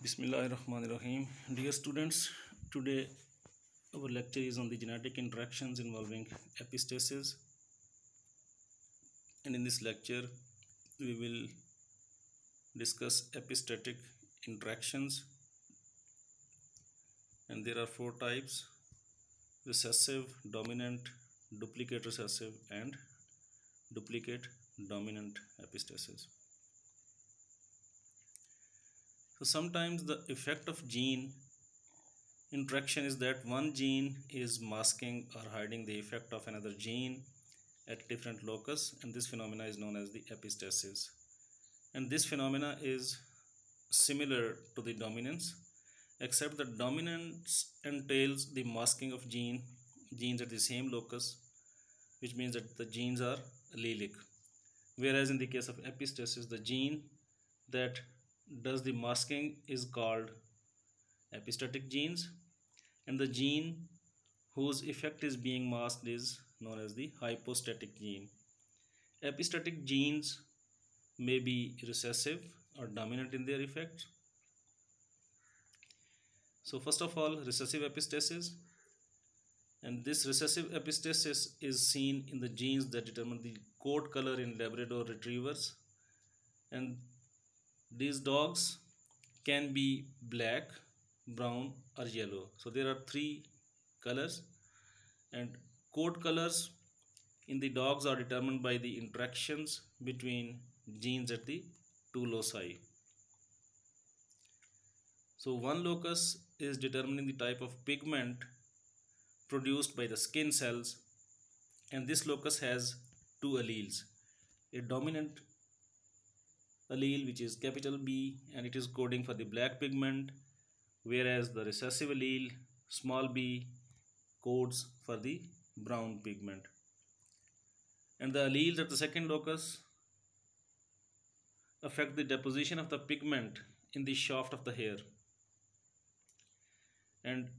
Bismillahirrahmanirrahim. Dear students, today our lecture is on the genetic interactions involving epistasis, and in this lecture we will discuss epistatic interactions, and there are four types: recessive, dominant, duplicate recessive, and duplicate dominant epistasis. So sometimes the effect of gene interaction is that one gene is masking or hiding the effect of another gene at different locus, and this phenomena is known as the epistasis. And this phenomena is similar to the dominance, except that dominance entails the masking of genes at the same locus, which means that the genes are allelic, whereas in the case of epistasis, the gene that does the masking is called epistatic genes, and the gene whose effect is being masked is known as the hypostatic gene. Epistatic genes may be recessive or dominant in their effects. So first of all, recessive epistasis, and this recessive epistasis is seen in the genes that determine the coat color in Labrador retrievers, and these dogs can be black, brown or yellow. So there are three colors, and coat colors in the dogs are determined by the interactions between genes at the two loci. So one locus is determining the type of pigment produced by the skin cells, and this locus has two alleles: a dominant allele, which is capital B, and it is coding for the black pigment, whereas the recessive allele small b codes for the brown pigment. And the alleles at the second locus affect the deposition of the pigment in the shaft of the hair, and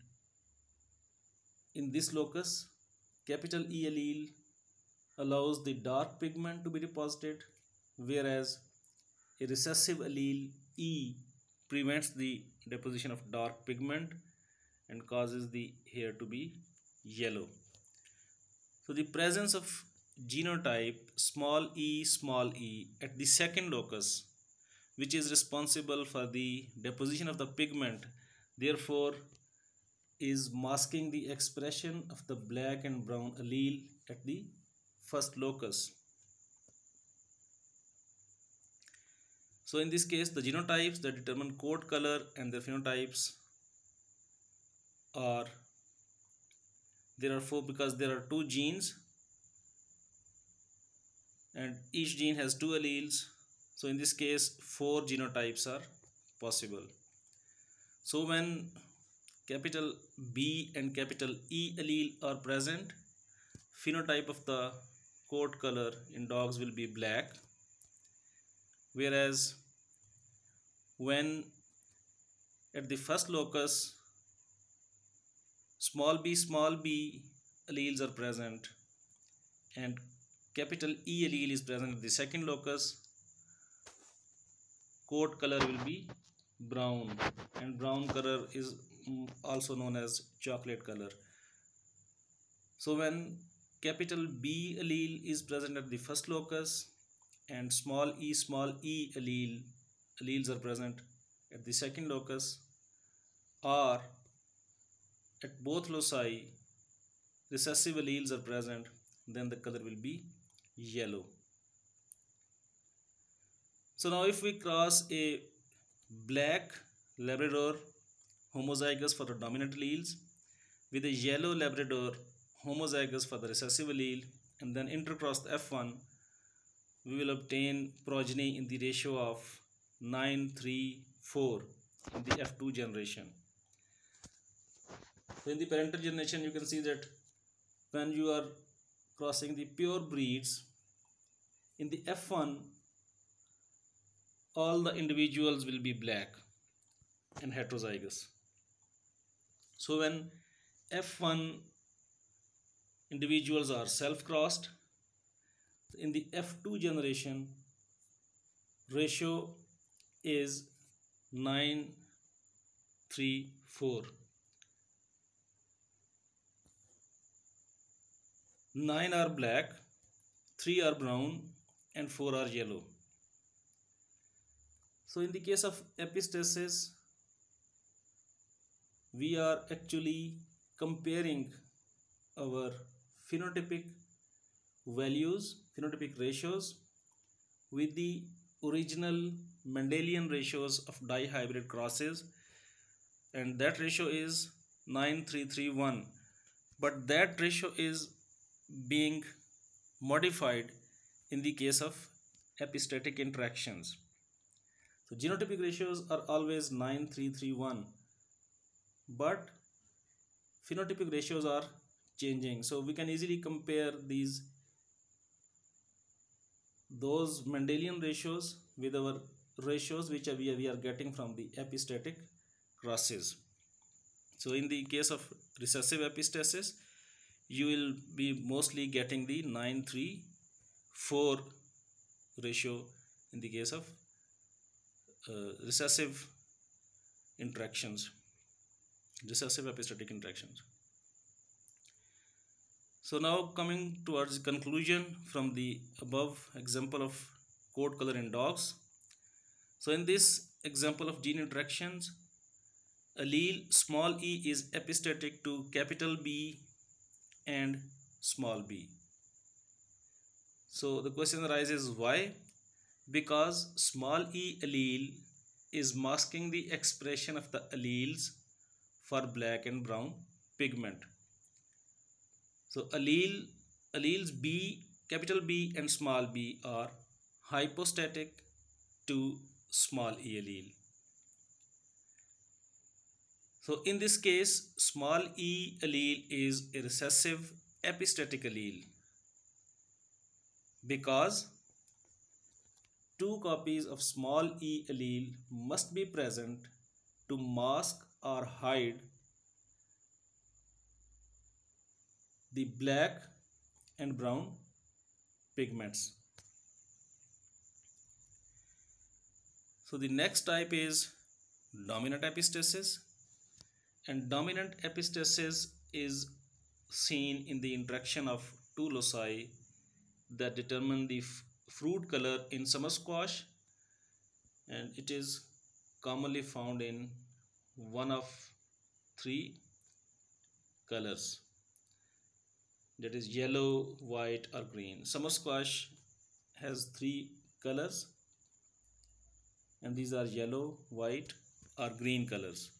in this locus, capital E allele allows the dark pigment to be deposited, whereas a recessive allele E prevents the deposition of dark pigment and causes the hair to be yellow. So the presence of genotype small e at the second locus, which is responsible for the deposition of the pigment, therefore is masking the expression of the black and brown allele at the first locus. So in this case, the genotypes that determine coat color and their phenotypes are, there are four, because there are two genes and each gene has two alleles. So in this case, four genotypes are possible. So when capital B and capital E allele are present, phenotype of the coat color in dogs will be black, whereas when at the first locus small b alleles are present and capital E allele is present at the second locus, coat color will be brown, and brown color is also known as chocolate color. So when capital B allele is present at the first locus and small e alleles are present at the second locus, or at both loci recessive alleles are present, then the color will be yellow. So now if we cross a black Labrador homozygous for the dominant alleles with a yellow Labrador homozygous for the recessive allele and then intercross the F1, we will obtain progeny in the ratio of 9:3:4 in the F2 generation. So in the parental generation, you can see that when you are crossing the pure breeds, in the F1 all the individuals will be black and heterozygous. So when F1 individuals are self-crossed, in the F2 generation ratio is 9 3, 4. 9 are black, 3 are brown, and 4 are yellow. So in the case of epistasis, we are actually comparing our phenotypic values, phenotypic ratios with the original Mendelian ratios of dihybrid crosses, and that ratio is 9331, but that ratio is being modified in the case of epistatic interactions. So genotypic ratios are always 9331, but phenotypic ratios are changing. So we can easily compare those Mendelian ratios with our ratios which we are getting from the epistatic crosses. So in the case of recessive epistasis, you will be mostly getting the 9:3:4 ratio in the case of recessive interactions, recessive epistatic interactions. So now coming towards the conclusion from the above example of coat color in dogs. So in this example of gene interactions, allele small e is epistatic to capital B and small b. So the question arises, why? Because small e allele is masking the expression of the alleles for black and brown pigment. So alleles B, capital B and small b are hypostatic to small e allele. So in this case, small e allele is a recessive epistatic allele because two copies of small e allele must be present to mask or hide the black and brown pigments. So the next type is dominant epistasis, and dominant epistasis is seen in the interaction of two loci that determine the fruit color in summer squash, and it is commonly found in one of three colors, that is yellow, white or green. Summer squash has three colors, and these are yellow, white or green colors.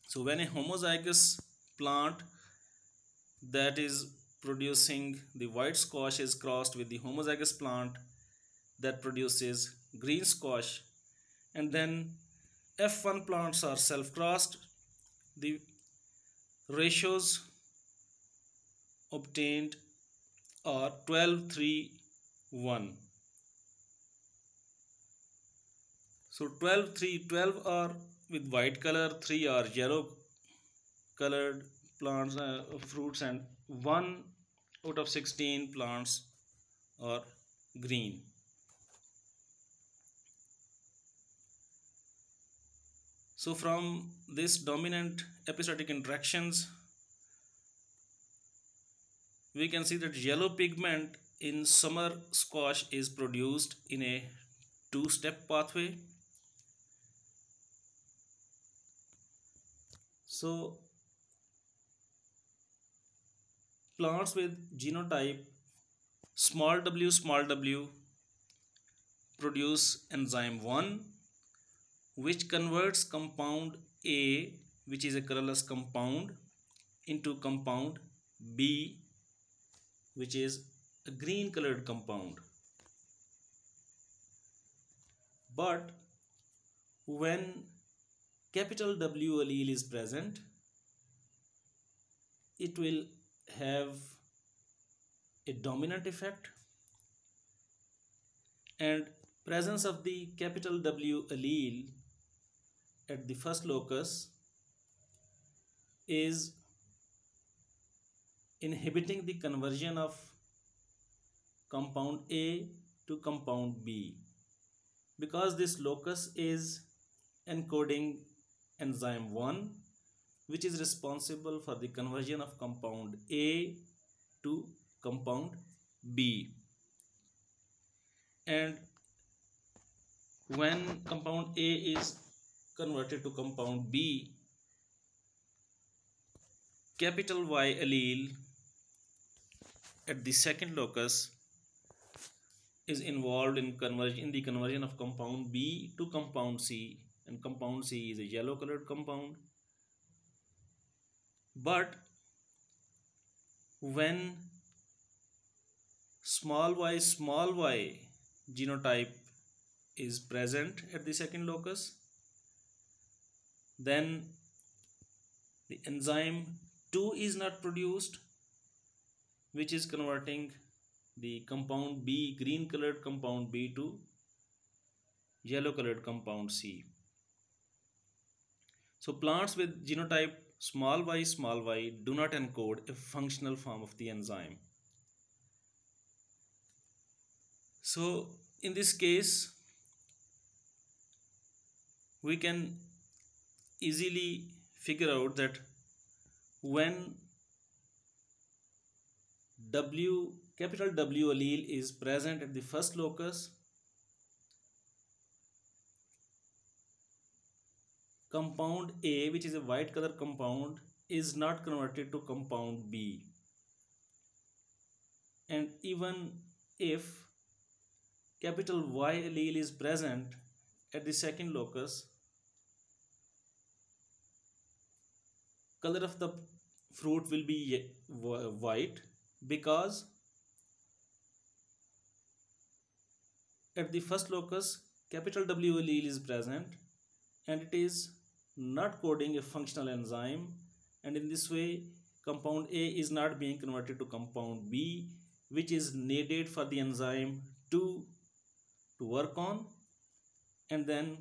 So when a homozygous plant that is producing the white squash is crossed with the homozygous plant that produces green squash, and then F1 plants are self-crossed, the ratios obtained are 12:3:1. So 12 are with white color, 3 are yellow colored plants, fruits, and 1 out of 16 plants are green. So from this dominant epistatic interactions, we can see that yellow pigment in summer squash is produced in a two-step pathway. So plants with genotype small w produce enzyme 1, which converts compound A, which is a colorless compound, into compound B, which is a green colored compound. But when capital W allele is present, it will have a dominant effect, and presence of the capital W allele at the first locus is inhibiting the conversion of compound A to compound B, because this locus is encoding enzyme 1, which is responsible for the conversion of compound A to compound B. And when compound A is converted to compound B, capital Y allele at the second locus is involved in the conversion of compound B to compound C, and compound C is a yellow colored compound. But when small y genotype is present at the second locus, then the enzyme 2 is not produced, which is converting the compound B, green colored compound B, to yellow colored compound C. So plants with genotype small y do not encode a functional form of the enzyme. So in this case, we can easily figure out that when capital W allele is present at the first locus, compound A, which is a white color compound, is not converted to compound B. And even if capital Y allele is present at the second locus, color of the fruit will be white, because at the first locus capital W allele is present and it is not coding a functional enzyme, and in this way compound A is not being converted to compound B, which is needed for the enzyme to work on and then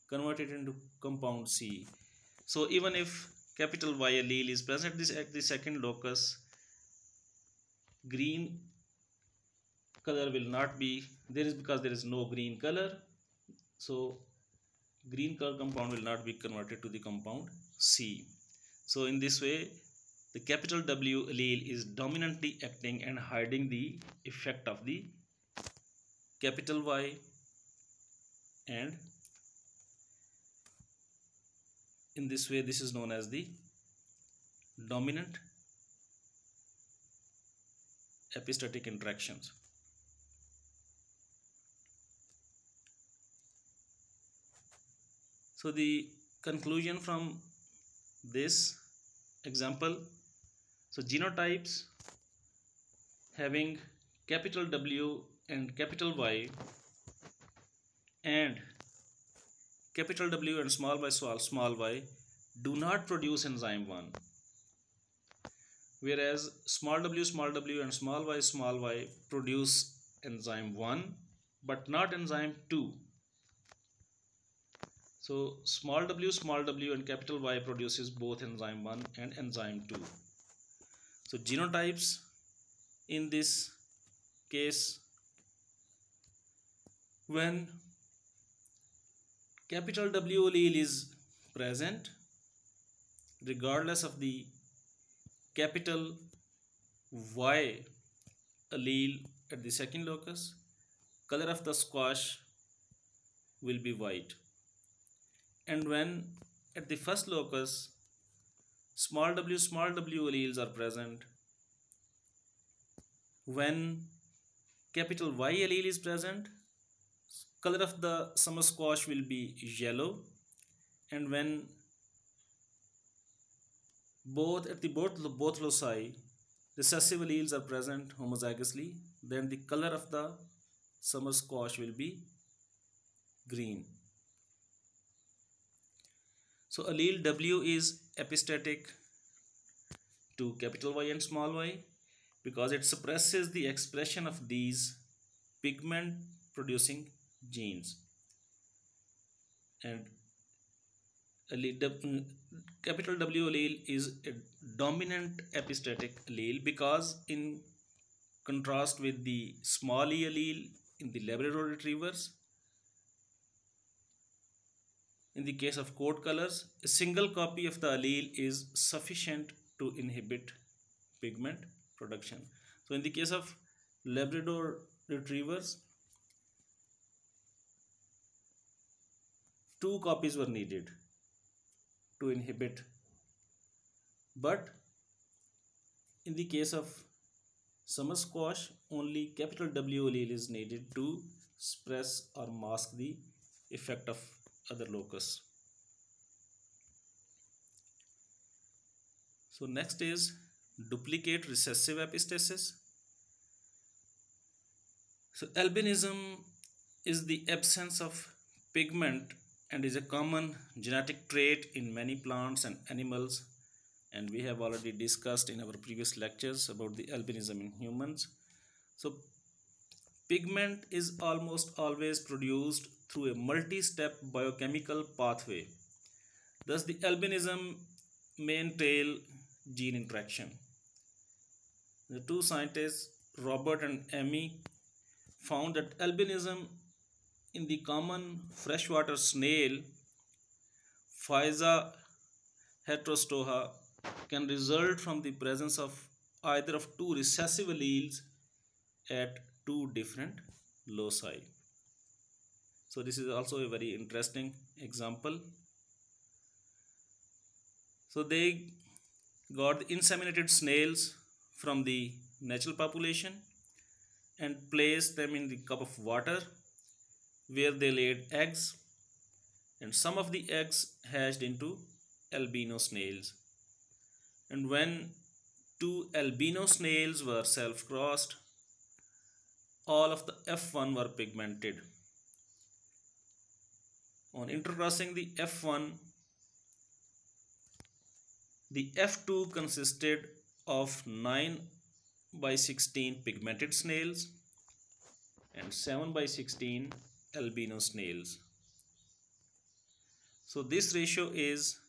convert it into compound C. So even if capital Y allele is present at the second locus, green color will not be there, because there is no green color, so green color compound will not be converted to the compound C. So in this way the capital W allele is dominantly acting and hiding the effect of the capital Y, and in this way this is known as the dominant epistatic interactions. So the conclusion from this example, so genotypes having capital W and capital Y and capital W and small y do not produce enzyme 1, whereas small w and small y produce enzyme 1 but not enzyme 2. So small w and capital Y produces both enzyme 1 and enzyme 2. So genotypes in this case, when capital W allele is present, regardless of the capital Y allele at the second locus, color of the squash will be white. And when at the first locus small w alleles are present, when capital Y allele is present, color of the summer squash will be yellow, and when both loci recessive alleles are present homozygously, then the color of the summer squash will be green. So allele W is epistatic to capital Y and small y because it suppresses the expression of these pigment producing genes. And capital W allele is a dominant epistatic allele because, in contrast with the small e allele in the Labrador retrievers, In the case of coat colors, a single copy of the allele is sufficient to inhibit pigment production. So in the case of Labrador retrievers, 2 copies were needed to inhibit, but in the case of summer squash, only capital W allele is needed to suppress or mask the effect of other locus. So next is duplicate recessive epistasis. So albinism is the absence of pigment and is a common genetic trait in many plants and animals, and we have already discussed in our previous lectures about the albinism in humans. So pigment is almost always produced through a multi-step biochemical pathway. Thus the albinism may entail gene interaction. The two scientists, Robert and Amy, found that albinism in the common freshwater snail, Physa heterostoha, can result from the presence of either of 2 recessive alleles at 2 different loci. So this is also a very interesting example. So they got the inseminated snails from the natural population and placed them in the cup of water where they laid eggs, and some of the eggs hatched into albino snails. And when 2 albino snails were self-crossed, all of the F1 were pigmented. On intercrossing the F1, the F2 consisted of 9/16 pigmented snails and 7/16 albino snails. So this ratio is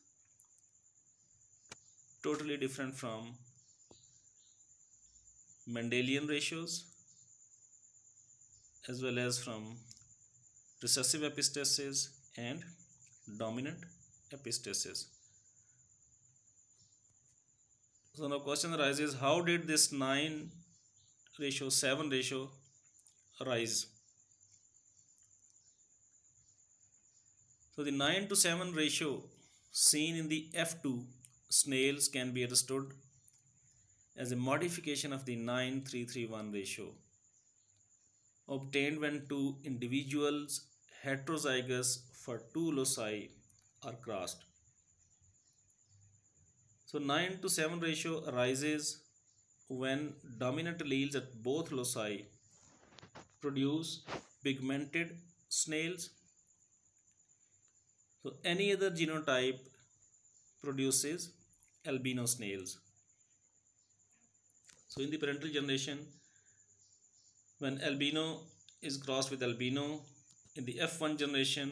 totally different from Mendelian ratios as well as from recessive epistasis and dominant epistasis. So now question arises, how did this 9:7 ratio arise? So the 9:7 ratio seen in the F2 snails can be understood as a modification of the 9:3:1 ratio obtained when 2 individuals heterozygous for 2 loci are crossed. So 9:7 ratio arises when dominant alleles at both loci produce pigmented snails. So any other genotype produces albino snails. So in the parental generation, when albino is crossed with albino, in the F1 generation,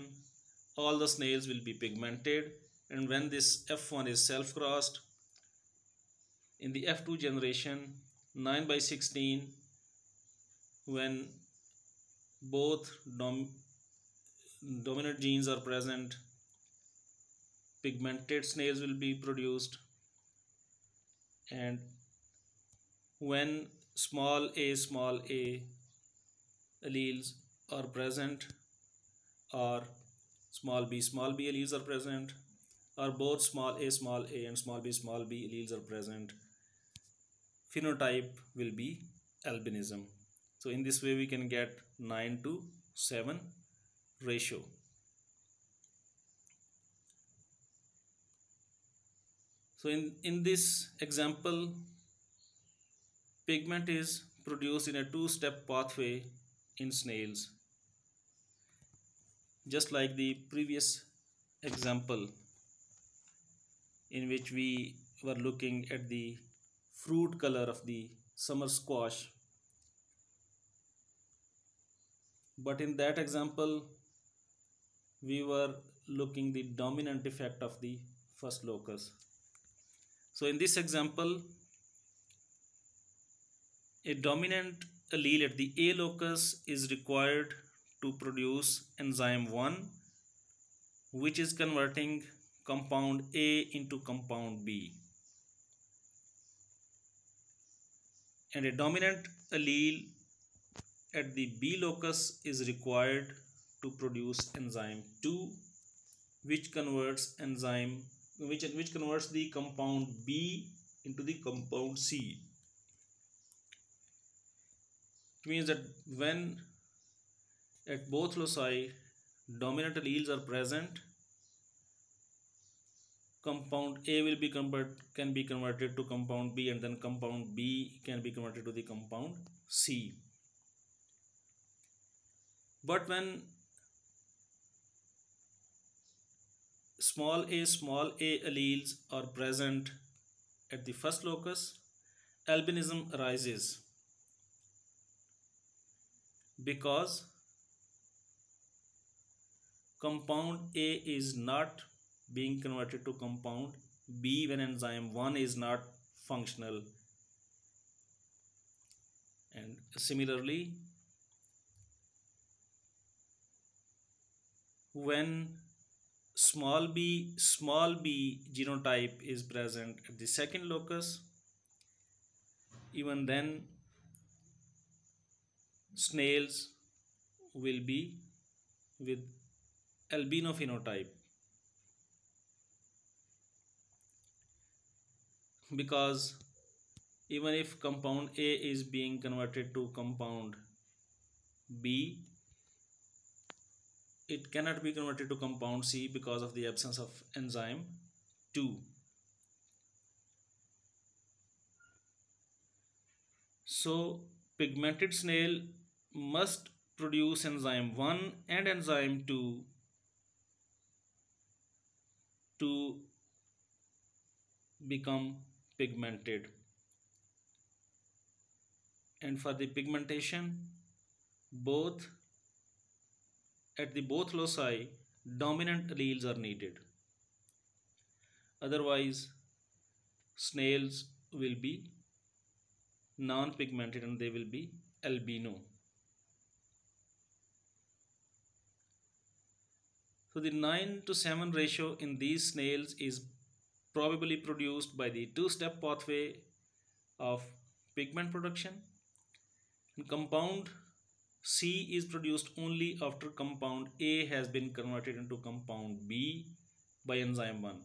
all the snails will be pigmented, and when this F1 is self-crossed, in the F2 generation, 9/16, when both dominant genes are present, pigmented snails will be produced, and when small a alleles are present, or small b alleles are present, or both small a and small b alleles are present, phenotype will be albinism. So in this way we can get 9:7 ratio. So in this example, pigment is produced in a 2-step pathway in snails, just like the previous example in which we were looking at the fruit color of the summer squash. But in that example, we were looking the dominant effect of the first locus. So in this example, a dominant allele at the A locus is required to produce enzyme 1 which is converting compound A into compound B. And a dominant allele at the B locus is required to produce enzyme 2, which converts the compound B into the compound C. It means that when at both loci dominant alleles are present, compound A can be converted to compound B, and then compound B can be converted to the compound C. But when small a alleles are present at the first locus, albinism arises because compound A is not being converted to compound B when enzyme 1 is not functional. And similarly, when small b genotype is present at the second locus, even then snails will be with albino phenotype, because even if compound A is being converted to compound B, it cannot be converted to compound C because of the absence of enzyme 2. So pigmented snail must produce enzyme 1 and enzyme 2 to become pigmented. And for the pigmentation, at both loci dominant alleles are needed. Otherwise, snails will be non-pigmented and they will be albino. So the 9:7 ratio in these snails is probably produced by the two-step pathway of pigment production, and compound C is produced only after compound A has been converted into compound B by enzyme 1,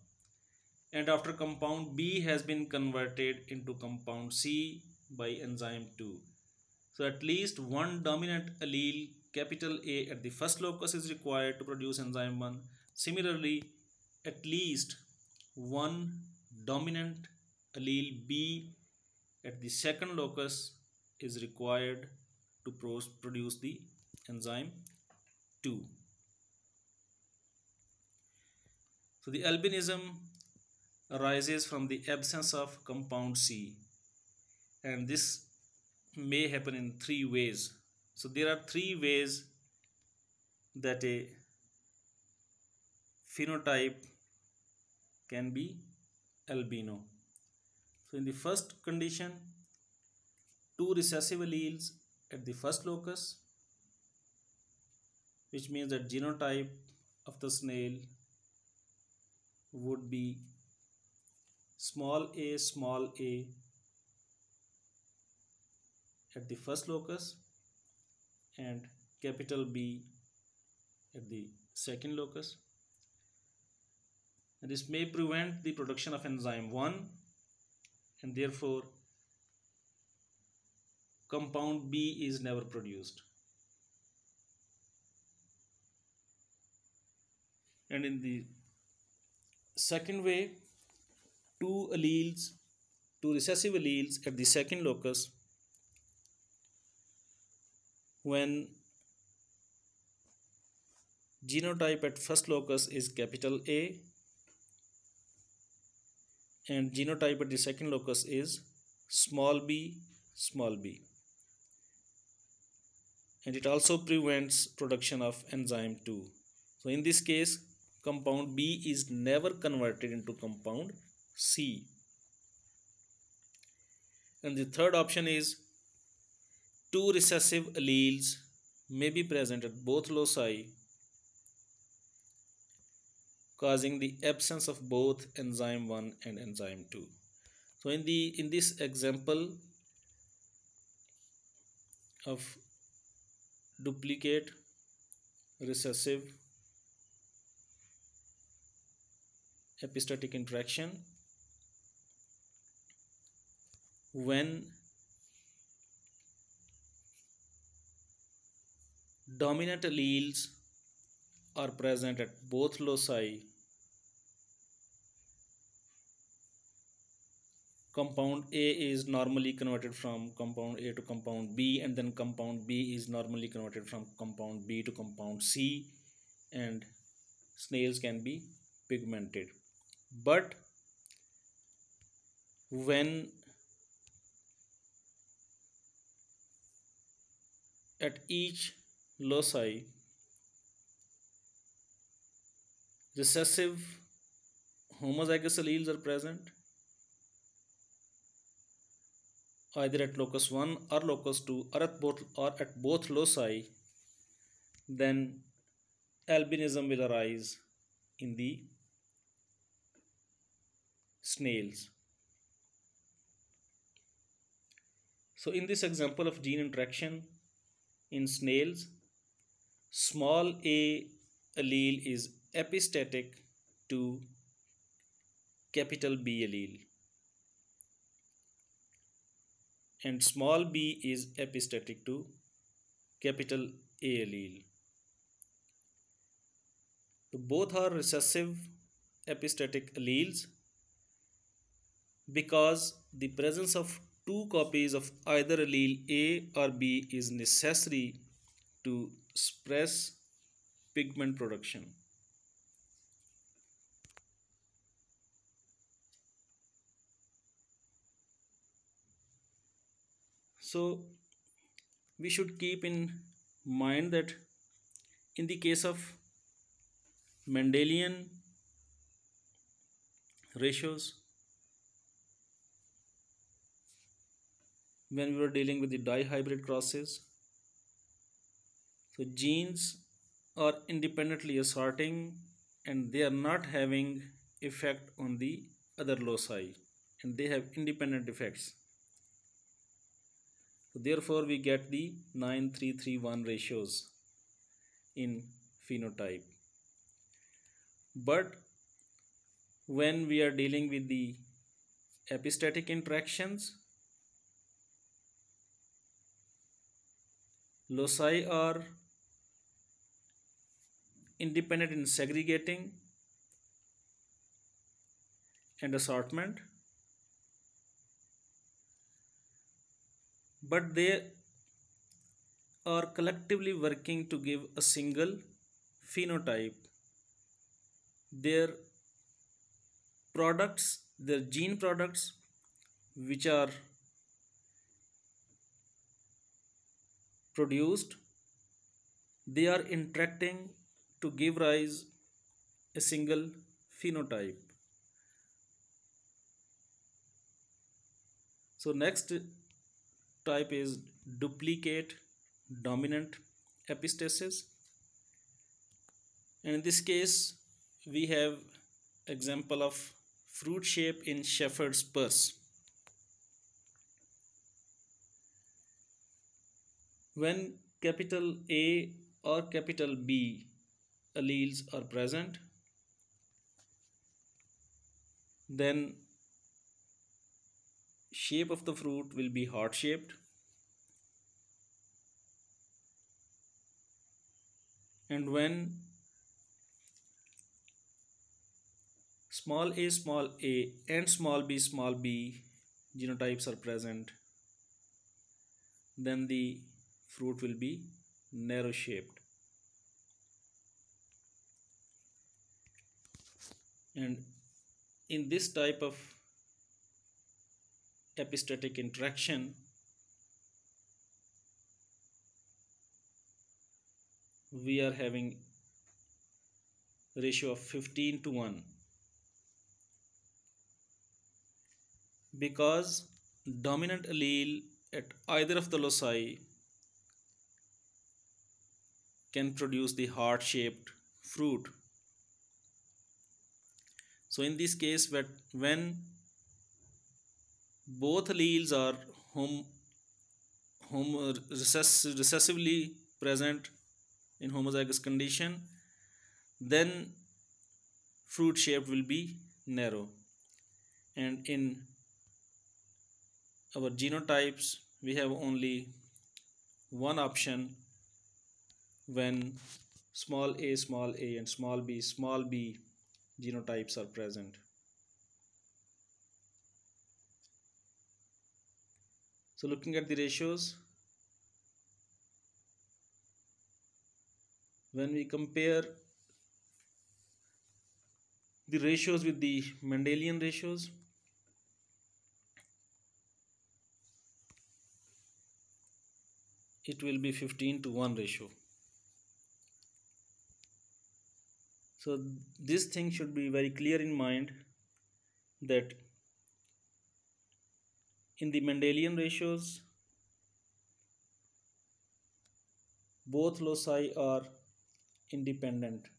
and after compound B has been converted into compound C by enzyme 2. So at least one dominant allele capital A at the first locus is required to produce enzyme 1. Similarly, at least one dominant allele B at the second locus is required to produce the enzyme 2. So the albinism arises from the absence of compound C, and this may happen in 3 ways. So there are 3 ways that a phenotype can be albino. So in the first condition, 2 recessive alleles at the first locus, which means that genotype of the snail would be small a at the first locus and capital B at the second locus. And this may prevent the production of enzyme 1, and therefore compound B is never produced. And in the second way, 2 recessive alleles at the second locus, when genotype at first locus is capital A and genotype at the second locus is small b, and it also prevents production of enzyme 2. So in this case, compound B is never converted into compound C. And the third option is 2 recessive alleles may be present at both loci, causing the absence of both enzyme 1 and enzyme 2. So in this example of duplicate recessive epistatic interaction, when dominant alleles are present at both loci, compound A is normally converted from compound A to compound B, and then compound B is normally converted from compound B to compound C, and snails can be pigmented. But when at each loci recessive homozygous alleles are present, either at locus 1 or locus 2 or at both loci, then albinism will arise in the snails. So in this example of gene interaction in snails, small a allele is epistatic to capital B allele, and small b is epistatic to capital A allele. So both are recessive epistatic alleles because the presence of two copies of either allele A or B is necessary to suppress pigment production. So we should keep in mind that in the case of Mendelian ratios, when we were dealing with the dihybrid crosses, so genes are independently assorting and they are not having effect on the other loci, and they have independent effects. So therefore we get the 9:3:3:1 ratios in phenotype. But when we are dealing with the epistatic interactions, loci are independent in segregating and assortment, but they are collectively working to give a single phenotype. Their products, their gene products, which are produced, they are interacting to give rise a single phenotype. So next type is duplicate dominant epistasis, and in this case we have example of fruit shape in shepherd's purse. When capital A or capital B alleles are present, then shape of the fruit will be heart shaped, and when small a and small b genotypes are present, then the fruit will be narrow shaped. And in this type of epistatic interaction, we are having ratio of 15:1 because dominant allele at either of the loci can produce the heart shaped fruit, So in this case, when both alleles are recessively present in homozygous condition, then fruit shape will be narrow. And in our genotypes we have only one option when small a and small b genotypes are present. So looking at the ratios, when we compare the ratios with the Mendelian ratios, it will be 15:1 ratio. So this thing should be very clear in mind, that in the Mendelian ratios both loci are independent.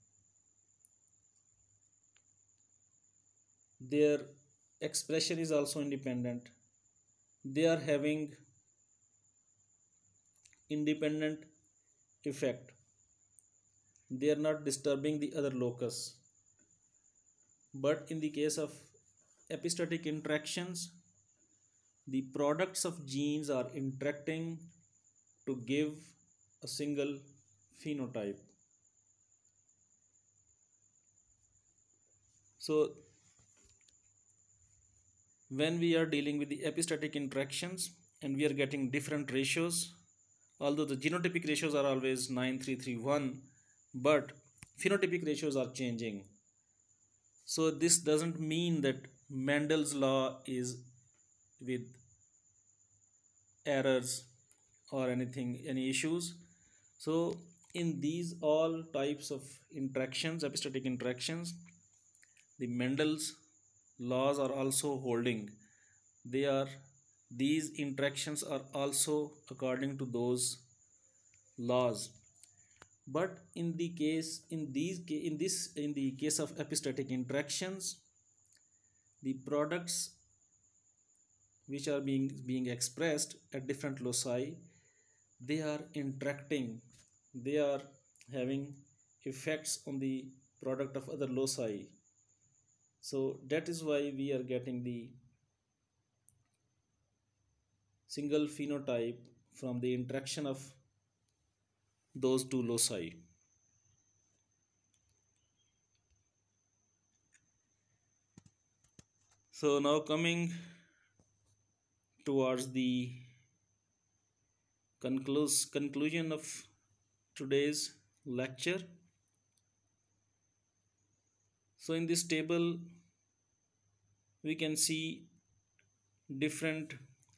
Their expression is also independent. They are having independent effect. They are not disturbing the other locus. But in the case of epistatic interactions, the products of genes are interacting to give a single phenotype. So when we are dealing with the epistatic interactions and we are getting different ratios, although the genotypic ratios are always 9:3:1, but phenotypic ratios are changing. So this doesn't mean that Mendel's law is with errors or anything, any issues. So in these all types of interactions, epistatic interactions, the Mendel's laws are also holding. These interactions are also according to those laws. But in the case in the case of epistatic interactions, the products which are being expressed at different loci, they are interacting, they are having effects on the product of other loci. So that is why we are getting the single phenotype from the interaction of those two loci. So now coming towards the conclusion of today's lecture. So in this table we can see different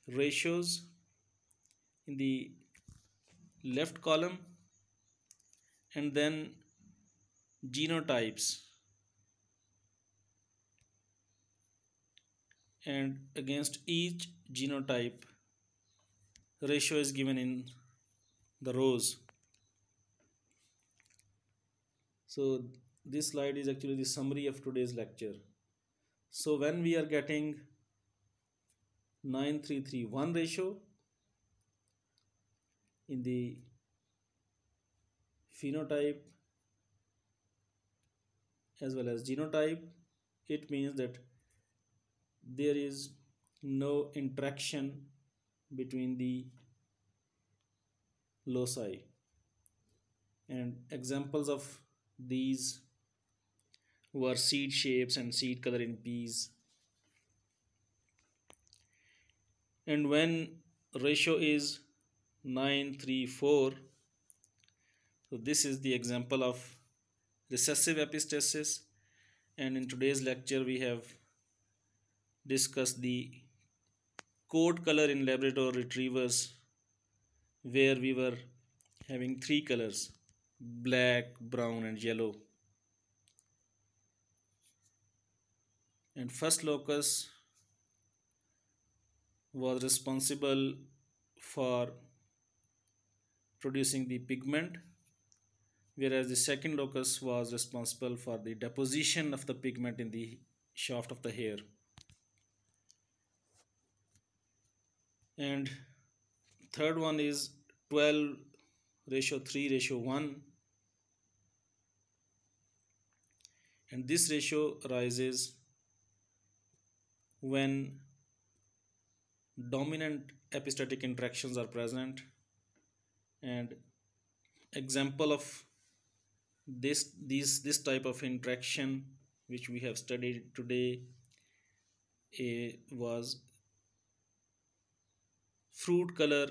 ratios in the left column, and then genotypes, and against each genotype ratio is given in the rows. So this slide is actually the summary of today's lecture. So when we are getting 9:3:1 ratio in the phenotype as well as genotype, it means that there is no interaction between the loci. And examples of these were seed shapes and seed color in peas. And when ratio is 9:3:4, so this is the example of recessive epistasis. And in today's lecture we have discussed the coat color in Labrador retrievers, where we were having three colors: black, brown and yellow. And first locus was responsible for producing the pigment, whereas the second locus was responsible for the deposition of the pigment in the shaft of the hair. And third one is 12 ratio 3 ratio 1, and this ratio arises when dominant epistatic interactions are present. And example of this type of interaction which we have studied today was fruit color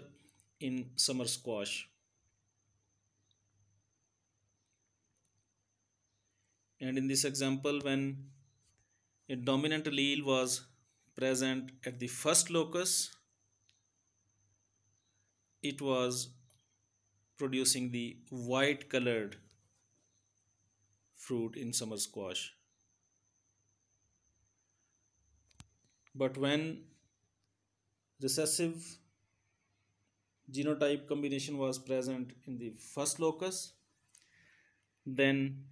in summer squash. And in this example, when a dominant allele was present at the first locus, it was producing the white colored fruit in summer squash. But when recessive genotype combination was present in the first locus, then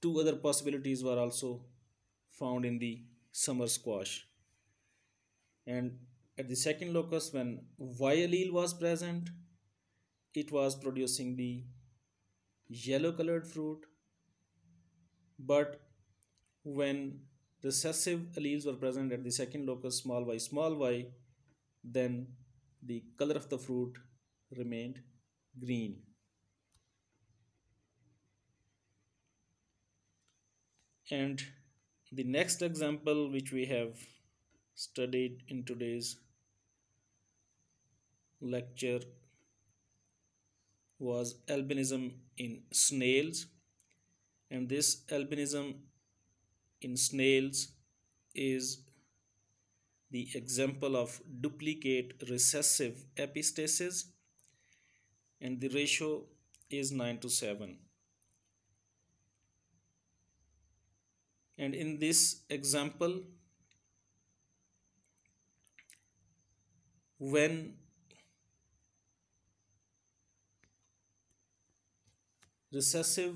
two other possibilities were also found in the summer squash. And at the second locus, when Y allele was present, it was producing the yellow colored fruit. But when recessive alleles were present at the second locus, small y, then the color of the fruit remained green. And the next example which we have studied in today's lecture was albinism in snails. And this albinism in snails is the example of duplicate recessive epistasis, and the ratio is 9:7. And in this example, when recessive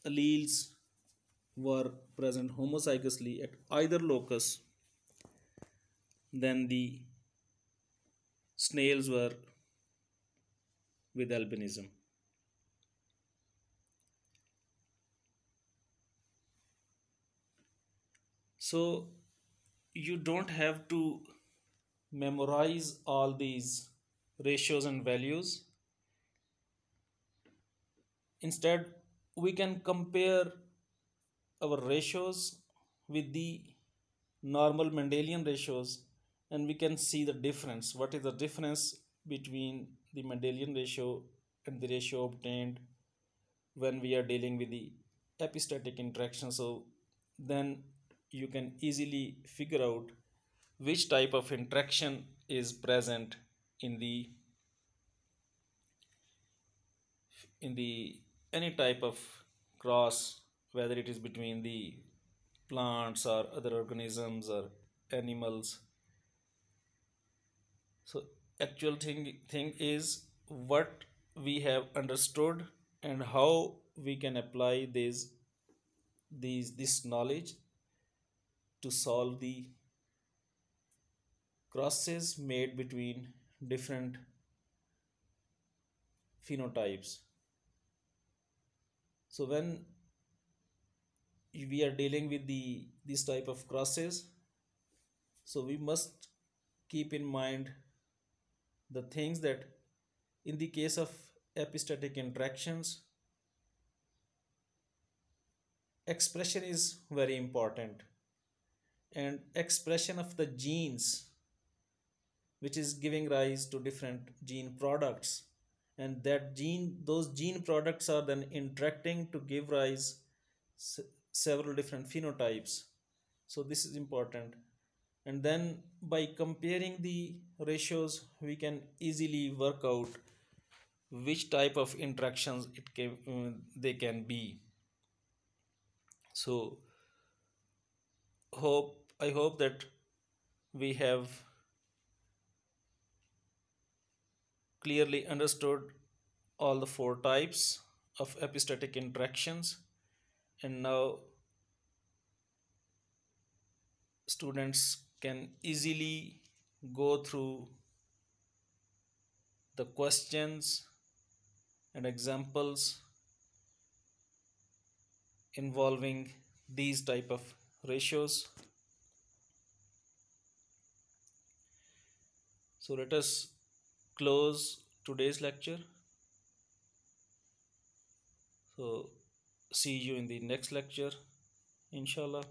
alleles were present homozygously at either locus, then the snails were with albinism. So you don't have to memorize all these ratios and values. Instead, we can compare our ratios with the normal Mendelian ratios, and we can see the difference. What is the difference between the Mendelian ratio and the ratio obtained when we are dealing with the epistatic interaction? So then you can easily figure out which type of interaction is present in the any type of cross, whether it is between the plants or other organisms or animals. So actual thing is what we have understood and how we can apply this knowledge to solve the crosses made between different phenotypes. So when we are dealing with this type of crosses, so we must keep in mind the things that in the case of epistatic interactions, expression is very important, and expression of the genes which is giving rise to different gene products, and those gene products are then interacting to give rise several different phenotypes. So this is important, and then by comparing the ratios we can easily work out which type of interactions they can be. So I hope that we have clearly understood all the four types of epistatic interactions, and now students can easily go through the questions and examples involving these type of ratios. So let us close today's lecture. So see you in the next lecture, inshallah.